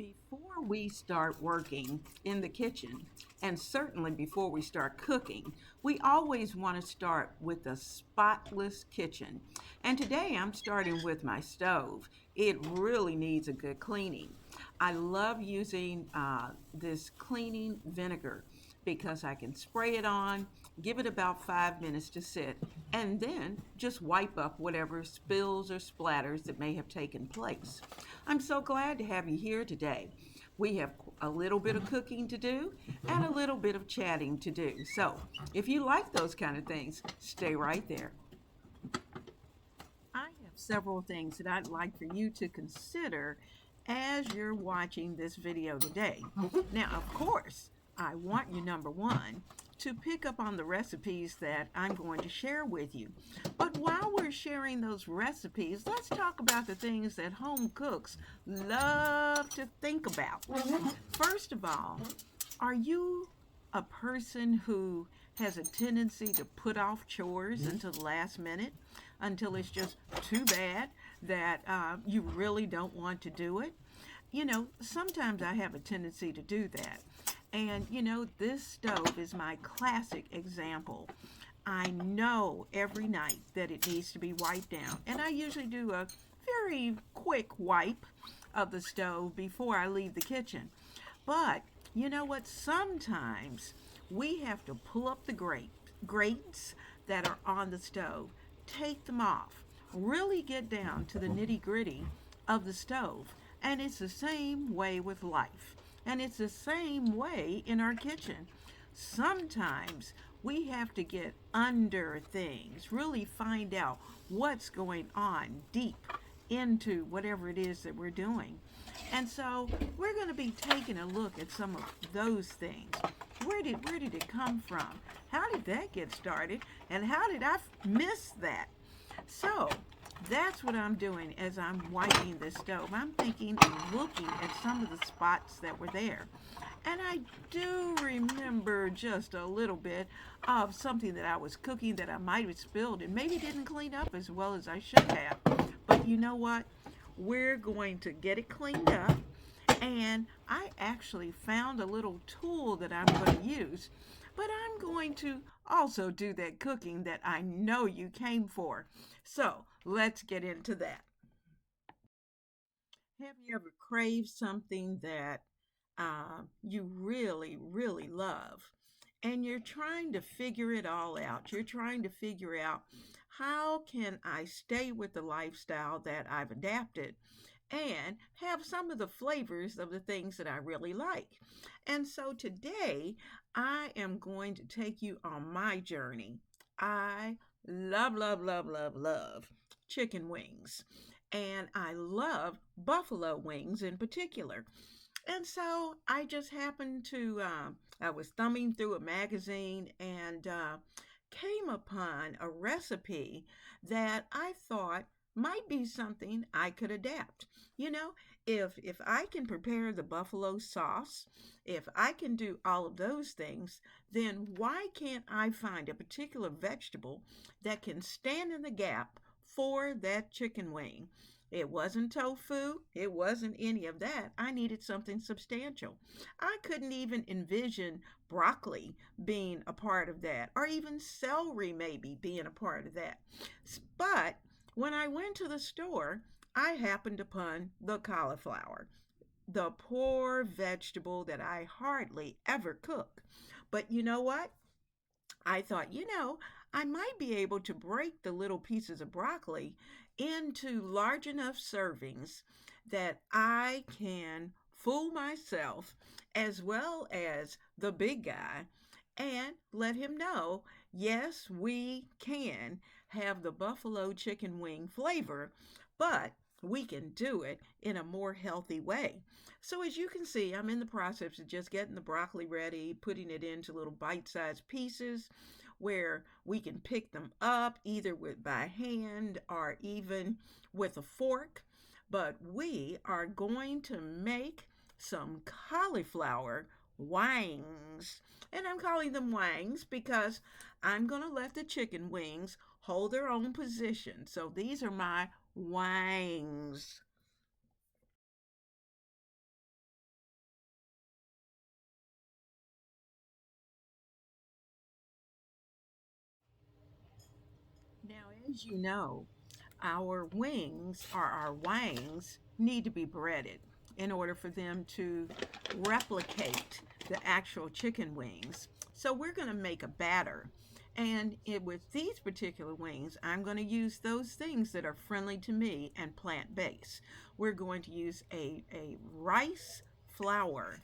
Before we start working in the kitchen, and certainly before we start cooking, we always want to start with a spotless kitchen. And today I'm starting with my stove. It really needs a good cleaning. I love using this cleaning vinegar because I can spray it on, give it about 5 minutes to sit, and then just wipe up whatever spills or splatters that may have taken place. I'm so glad to have you here today. We have a little bit of cooking to do and a little bit of chatting to do. So, if you like those kind of things, stay right there. I have several things that I'd like for you to consider as you're watching this video today. Now, of course, I want you, number one, to pick up on the recipes that I'm going to share with you. But while we're sharing those recipes, let's talk about the things that home cooks love to think about. First of all, are you a person who has a tendency to put off chores until the last minute, until it's just too bad that you really don't want to do it? You know, sometimes I have a tendency to do that. And this stove is my classic example. I know every night that it needs to be wiped down, and I usually do a very quick wipe of the stove before I leave the kitchen. But you know what? Sometimes we have to pull up the grates that are on the stove, take them off, really get down to the nitty gritty of the stove. And it's the same way with life. And it's the same way in our kitchen. Sometimes we have to get under things, really find out what's going on deep into whatever it is that we're doing. And so we're going to be taking a look at some of those things. Where did it come from? How did that get started? And how did I miss that? So that's what I'm doing as I'm wiping this stove. I'm thinking and looking at some of the spots that were there. And I do remember just a little bit of something that I was cooking that I might have spilled and maybe didn't clean up as well as I should have. But you know what? We're going to get it cleaned up. And I actually found a little tool that I'm going to use. But I'm going to also do that cooking that I know you came for. So let's get into that. Have you ever craved something that you really, really love? And you're trying to figure it all out. You're trying to figure out how can I stay with the lifestyle that I've adapted and have some of the flavors of the things that I really like. And so today I am going to take you on my journey. I love, love, love, love, love chicken wings. And I love buffalo wings in particular. And so I just happened to, I was thumbing through a magazine and came upon a recipe that I thought might be something I could adapt. You know, if I can prepare the buffalo sauce, if I can do all of those things, then why can't I find a particular vegetable that can stand in the gap for that chicken wing? It wasn't tofu. It wasn't any of that. I needed something substantial. I couldn't even envision broccoli being a part of that, or even celery maybe being a part of that. But when I went to the store, I happened upon the cauliflower, the poor vegetable that I hardly ever cook. But you know what? I thought, I might be able to break the little pieces of broccoli into large enough servings that I can fool myself as well as the big guy and let him know, yes, we can have the buffalo chicken wing flavor, but we can do it in a more healthy way. So as you can see, I'm in the process of just getting the broccoli ready, putting it into little bite-sized pieces where we can pick them up either with by hand or even with a fork. But we are going to make some cauliflower wangs. And I'm calling them wangs because I'm going to let the chicken wings hold their own position. So these are my wangs. As you know, our wings or our wangs need to be breaded in order for them to replicate the actual chicken wings. So we're going to make a batter. And with these particular wings, I'm going to use those things that are friendly to me and plant-based. We're going to use a rice flour.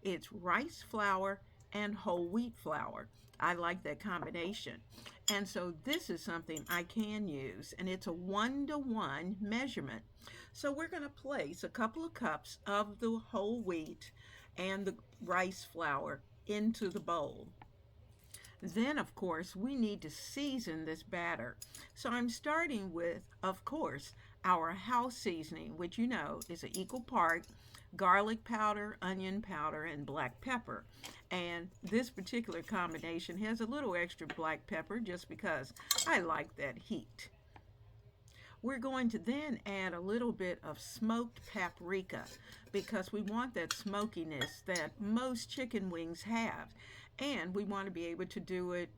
It's rice flour and whole wheat flour. I like that combination. And so this is something I can use, and it's a 1-to-1 measurement. So we're going to place a couple of cups of the whole wheat and the rice flour into the bowl. Then, of course, we need to season this batter. So I'm starting with, of course, our house seasoning, which you know is an equal part garlic powder, onion powder, and black pepper. And this particular combination has a little extra black pepper just because I like that heat. We're going to then add a little bit of smoked paprika because we want that smokiness that most chicken wings have. And we want to be able to do it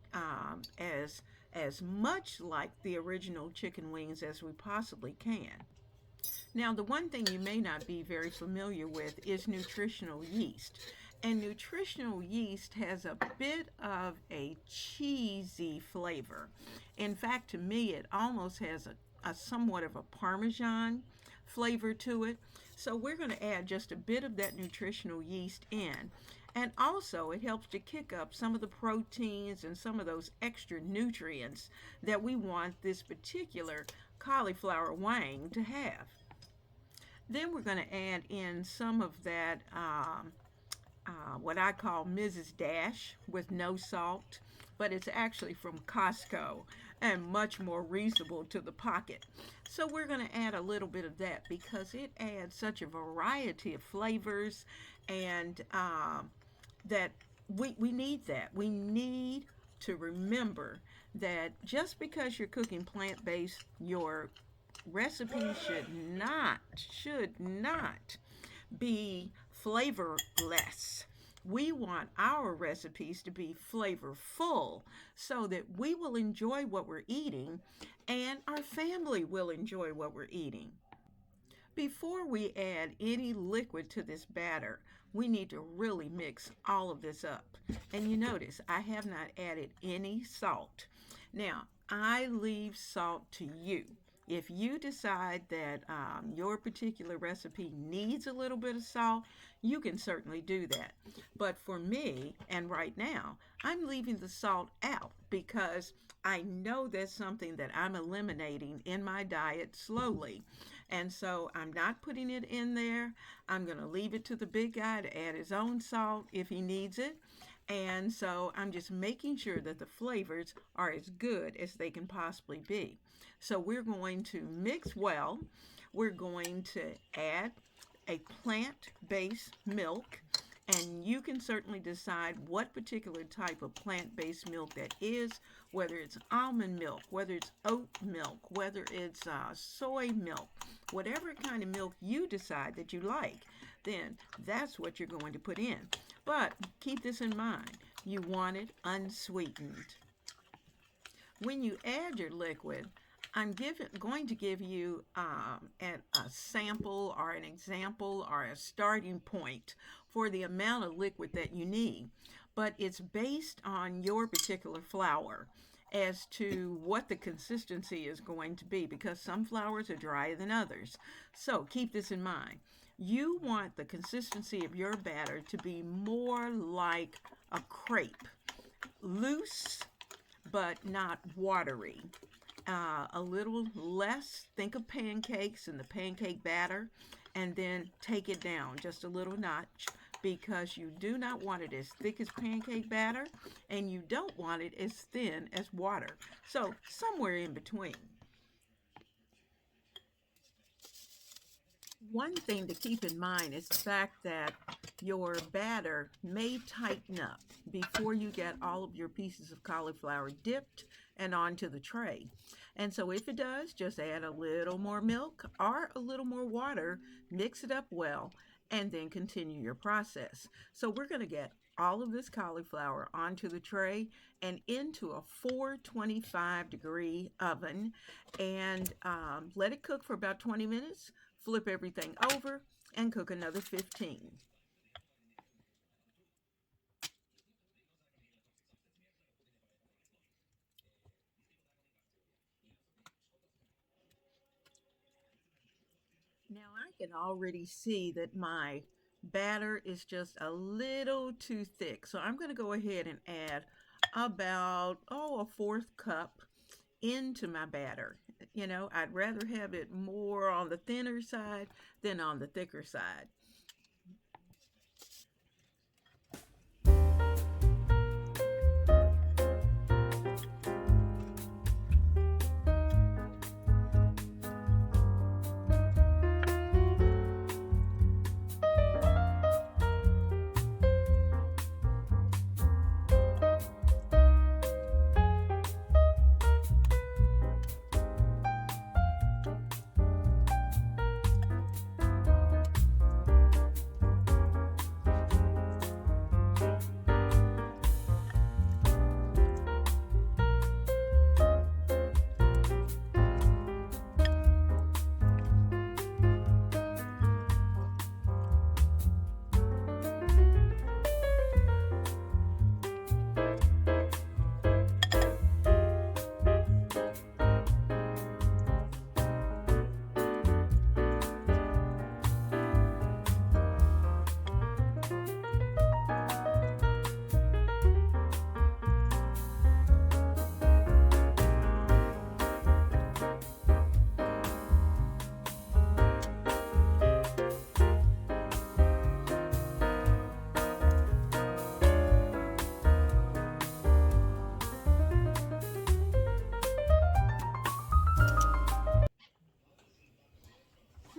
as much like the original chicken wings as we possibly can. Now, the one thing you may not be very familiar with is nutritional yeast. And nutritional yeast has a bit of a cheesy flavor. In fact, to me, it almost has a somewhat of a Parmesan flavor to it. So we're going to add just a bit of that nutritional yeast in. And also, it helps to kick up some of the proteins and some of those extra nutrients that we want this particular cauliflower wang to have. Then we're going to add in some of that, what I call Mrs. Dash with no salt, but it's actually from Costco and much more reasonable to the pocket. So we're going to add a little bit of that because it adds such a variety of flavors, and that we need that. We need to remember that just because you're cooking plant-based, your recipe should not be flavorless. We want our recipes to be flavorful so that we will enjoy what we're eating and our family will enjoy what we're eating. Before we add any liquid to this batter, we need to really mix all of this up. And you notice I have not added any salt. Now, I leave salt to you. If you decide that your particular recipe needs a little bit of salt, you can certainly do that. But for me, and right now, I'm leaving the salt out because I know that's something that I'm eliminating in my diet slowly. And so I'm not putting it in there. I'm going to leave it to the big guy to add his own salt if he needs it. And so I'm just making sure that the flavors are as good as they can possibly be. So we're going to mix well. We're going to add a plant-based milk, and you can certainly decide what particular type of plant-based milk that is, whether it's almond milk, whether it's oat milk, whether it's soy milk, whatever kind of milk you decide that you like, then that's what you're going to put in. But keep this in mind, you want it unsweetened. When you add your liquid, I'm going to give you a sample or an example or a starting point for the amount of liquid that you need. But it's based on your particular flour as to what the consistency is going to be, because some flours are drier than others. So keep this in mind. You want the consistency of your batter to be more like a crepe, loose but not watery. A little less, think of pancakes and the pancake batter, and then take it down just a little notch, because you do not want it as thick as pancake batter and you don't want it as thin as water. So somewhere in between. One thing to keep in mind is the fact that your batter may tighten up before you get all of your pieces of cauliflower dipped and onto the tray. And so if it does, just add a little more milk or a little more water, mix it up well, and then continue your process. So we're going to get all of this cauliflower onto the tray and into a 425-degree oven, and let it cook for about 20 minutes. Flip everything over and cook another 15. Now I can already see that my batter is just a little too thick. So I'm going to go ahead and add about, a fourth cup into my batter. You know, I'd rather have it more on the thinner side than on the thicker side.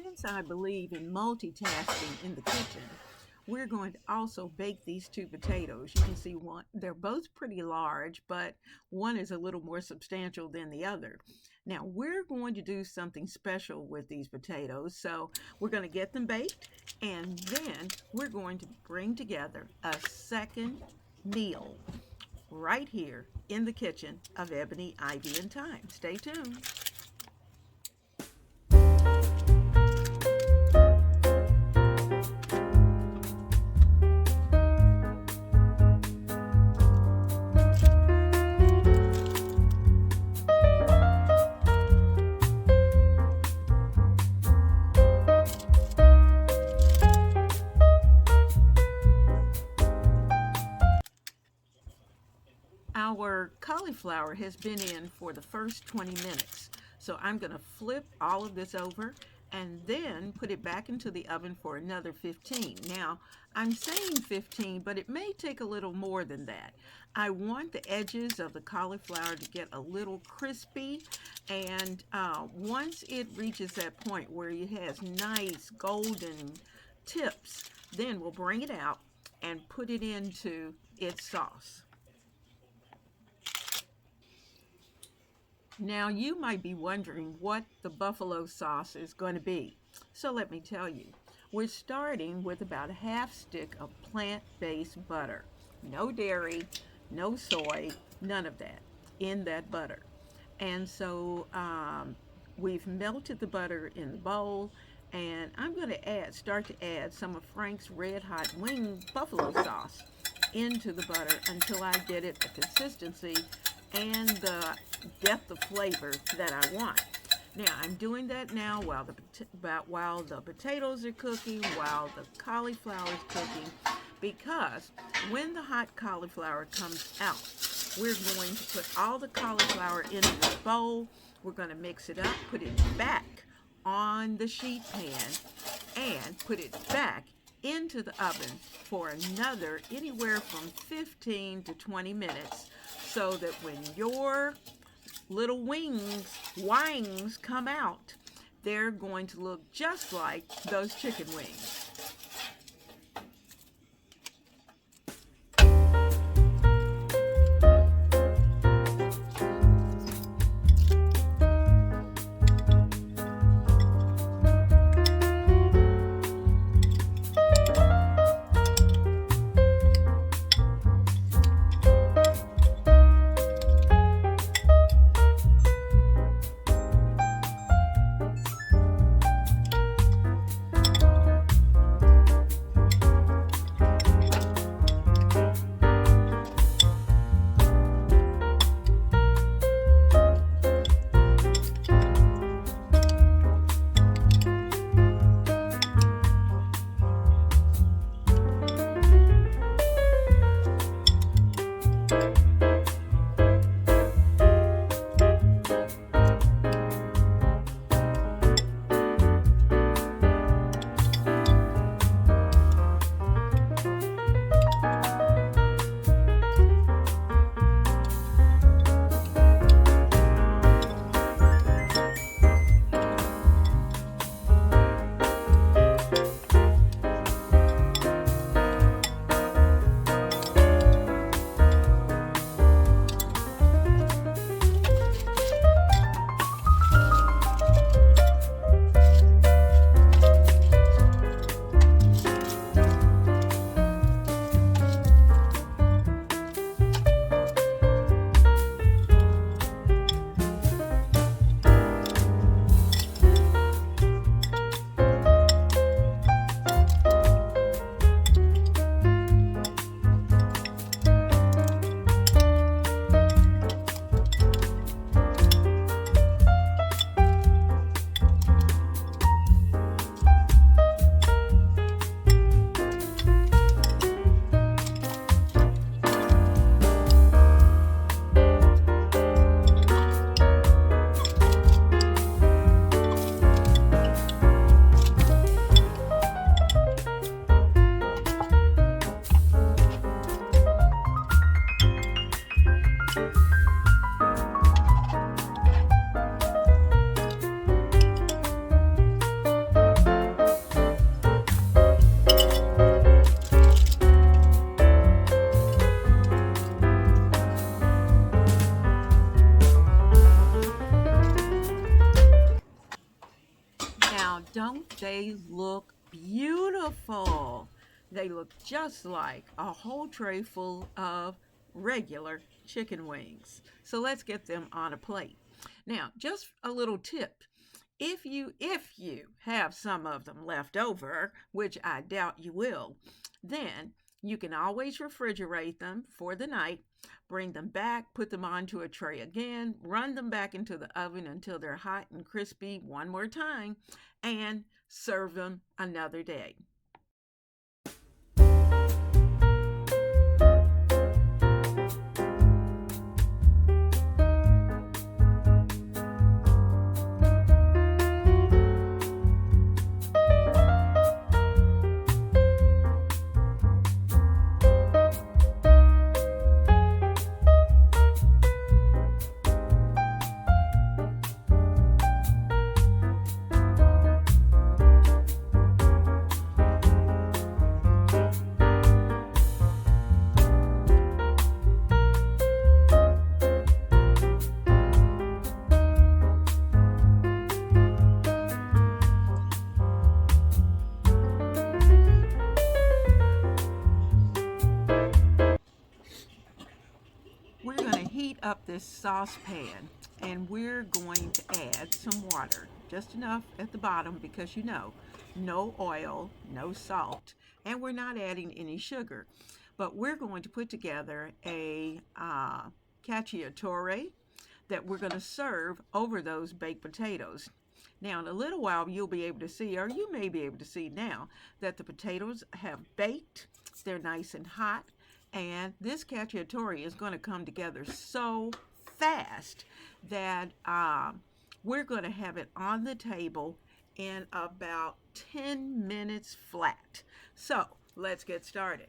Since I believe in multitasking in the kitchen, we're going to also bake these two potatoes. You can see one, they're both pretty large, but one is a little more substantial than the other. Now we're going to do something special with these potatoes. So we're going to get them baked, and then we're going to bring together a second meal right here in the kitchen of Ebony, Ivy, and Thyme. Stay tuned. Our cauliflower has been in for the first 20 minutes. So I'm going to flip all of this over and then put it back into the oven for another 15. Now, I'm saying 15, but it may take a little more than that. I want the edges of the cauliflower to get a little crispy, and once it reaches that point where it has nice golden tips, then we'll bring it out and put it into its sauce. Now you might be wondering what the buffalo sauce is going to be. So let me tell you. We're starting with about a half stick of plant-based butter. No dairy, no soy, none of that in that butter. And so we've melted the butter in the bowl, and I'm going to start to add some of Frank's Red Hot Wing buffalo sauce into the butter until I get it the consistency and the depth of flavor that I want. Now I'm doing that now while the potatoes are cooking, while the cauliflower is cooking, because when the hot cauliflower comes out, we're going to put all the cauliflower into the bowl. We're going to mix it up, put it back on the sheet pan, and put it back into the oven for another anywhere from 15 to 20 minutes, so that when your little wangs come out, they're going to look just like those chicken wings. beautiful. They look just like a whole tray full of regular chicken wings. So let's get them on a plate. Now, just a little tip. If you have some of them left over, which I doubt you will, then you can always refrigerate them for the night, bring them back, put them onto a tray again, run them back into the oven until they're hot and crispy one more time, and serve them another day. We're going to heat up this saucepan and we're going to add some water, just enough at the bottom because no oil, no salt, and we're not adding any sugar. But we're going to put together a cacciatore that we're going to serve over those baked potatoes. Now, in a little while, you'll be able to see, or you may be able to see now, that the potatoes have baked. They're nice and hot. And this cacciatore is going to come together so fast that we're going to have it on the table in about 10 minutes flat. So let's get started.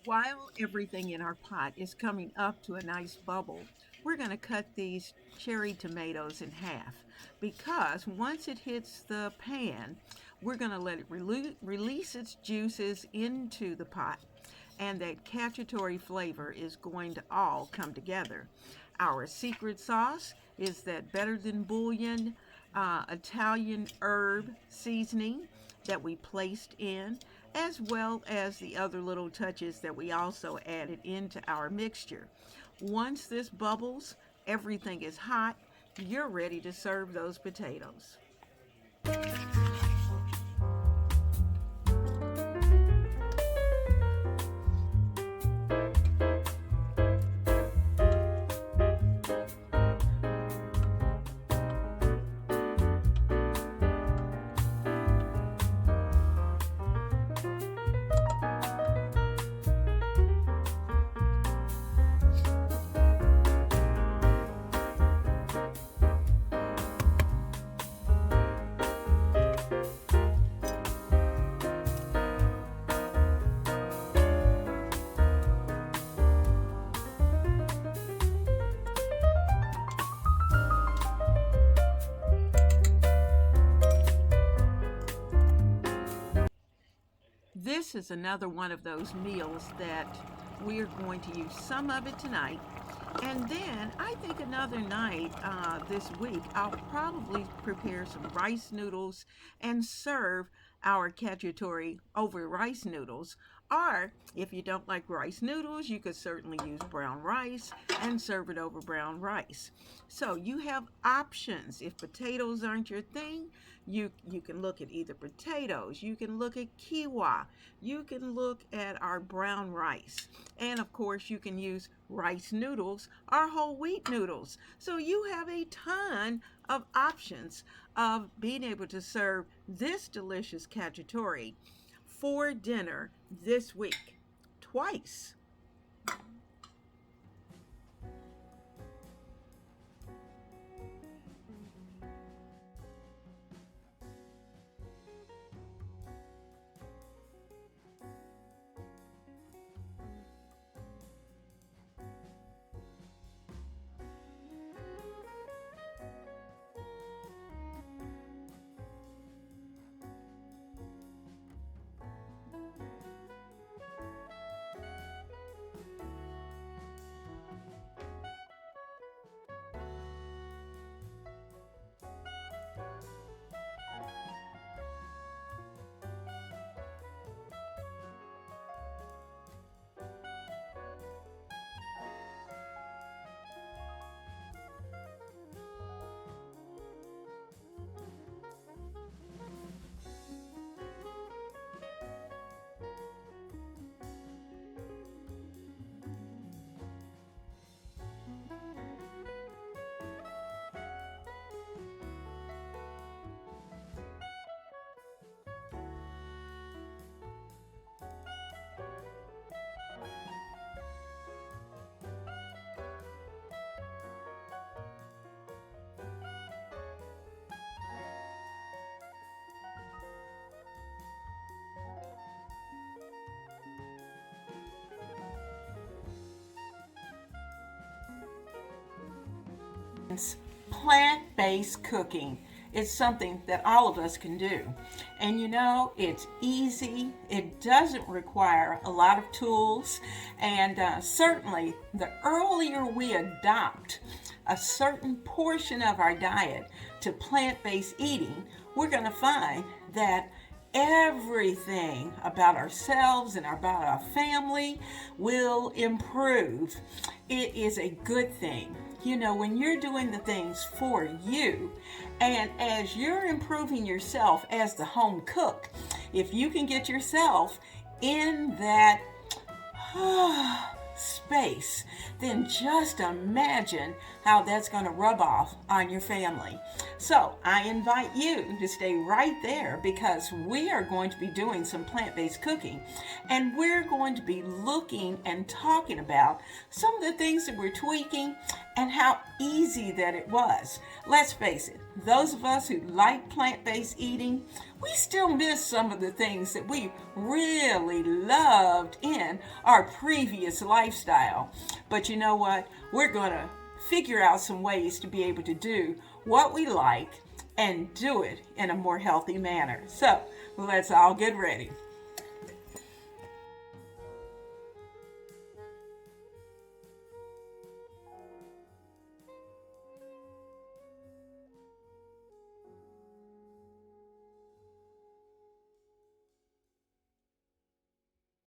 While everything in our pot is coming up to a nice bubble, we're going to cut these cherry tomatoes in half because once it hits the pan, we're going to let it release its juices into the pot, and that cacciatore flavor is going to all come together. Our secret sauce is that better than bouillon Italian herb seasoning that we placed in, as well as the other little touches that we also added into our mixture. Once this bubbles, everything is hot, you're ready to serve those potatoes. This is another one of those meals that we're going to use some of it tonight. And then I think another night this week, I'll probably prepare some rice noodles and serve our cacciatore over rice noodles. Or if you don't like rice noodles, you could certainly use brown rice and serve it over brown rice. So you have options. If potatoes aren't your thing, you can look at either potatoes, you can look at quinoa, you can look at our brown rice, and of course you can use rice noodles or whole wheat noodles. So you have a ton of options of being able to serve this delicious cacciatore for dinner this week, twice. Plant-based cooking is something that all of us can do. And you know, it's easy, it doesn't require a lot of tools, and certainly the earlier we adopt a certain portion of our diet to plant-based eating, we're going to find that everything about ourselves and about our family will improve. It is a good thing. You know, when you're doing the things for you, and as you're improving yourself as the home cook, if you can get yourself in that space, then just imagine how that's going to rub off on your family. So I invite you to stay right there because we are going to be doing some plant-based cooking, and we're going to be looking and talking about some of the things that we're tweaking and how easy that it was. Let's face it, those of us who like plant-based eating, we still miss some of the things that we really loved in our previous lifestyle. But you know what? We're going to figure out some ways to be able to do what we like and do it in a more healthy manner. So let's all get ready.